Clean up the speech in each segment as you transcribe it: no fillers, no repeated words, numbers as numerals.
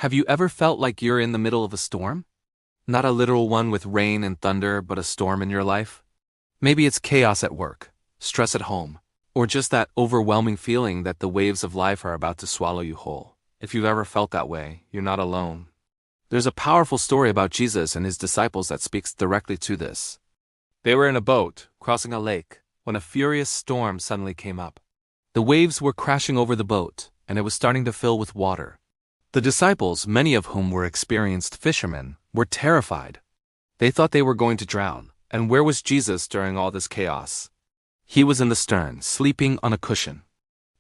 Have you ever felt like you're in the middle of a storm? Not a literal one with rain and thunder, but a storm in your life? Maybe it's chaos at work, stress at home, or just that overwhelming feeling that the waves of life are about to swallow you whole. If you've ever felt that way, you're not alone. There's a powerful story about Jesus and his disciples that speaks directly to this. They were in a boat, crossing a lake, when a furious storm suddenly came up. The waves were crashing over the boat, and it was starting to fill with water. The disciples, many of whom were experienced fishermen, were terrified. They thought they were going to drown, and where was Jesus during all this chaos? He was in the stern, sleeping on a cushion.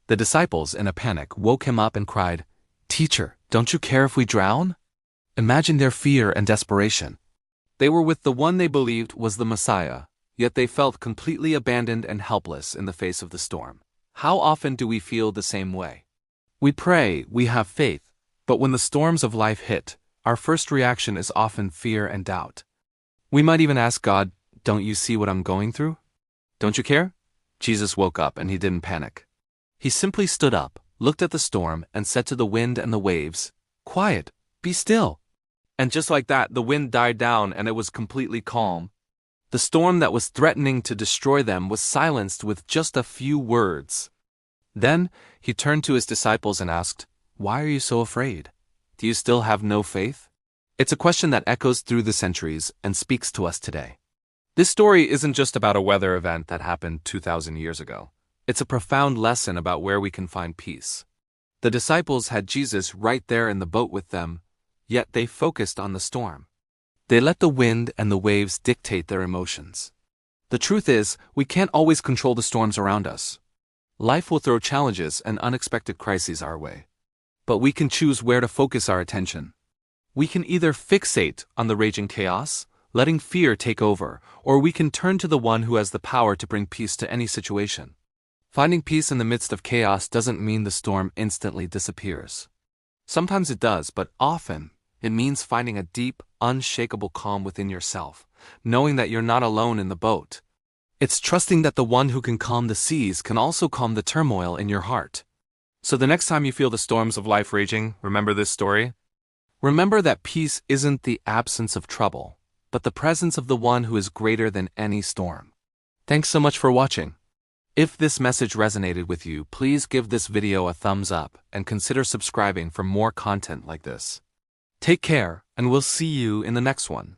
The disciples, in a panic, woke him up and cried, "Teacher, don't you care if we drown?" Imagine their fear and desperation. They were with the one they believed was the Messiah, yet they felt completely abandoned and helpless in the face of the storm. How often do we feel the same way? We pray, we have faith, but when the storms of life hit, our first reaction is often fear and doubt. We might even ask God, "Don't you see what I'm going through? Don't you care?" Jesus woke up and he didn't panic. He simply stood up, looked at the storm, and said to the wind and the waves, "Quiet, be still." And just like that, the wind died down and it was completely calm. The storm that was threatening to destroy them was silenced with just a few words. Then, he turned to his disciples and asked, "Why are you so afraid? Do you still have no faith?" It's a question that echoes through the centuries and speaks to us today. This story isn't just about a weather event that happened 2,000 years ago. It's a profound lesson about where we can find peace. The disciples had Jesus right there in the boat with them, yet they focused on the storm. They let the wind and the waves dictate their emotions. The truth is, we can't always control the storms around us. Life will throw challenges and unexpected crises our way. But we can choose where to focus our attention. We can either fixate on the raging chaos, letting fear take over, or we can turn to the one who has the power to bring peace to any situation. Finding peace in the midst of chaos doesn't mean the storm instantly disappears. Sometimes it does, but often it means finding a deep, unshakable calm within yourself, knowing that you're not alone in the boat. It's trusting that the one who can calm the seas can also calm the turmoil in your heart. So the next time you feel the storms of life raging, remember this story. Remember that peace isn't the absence of trouble, but the presence of the one who is greater than any storm. Thanks so much for watching. If this message resonated with you, please give this video a thumbs up and consider subscribing for more content like this. Take care, and we'll see you in the next one.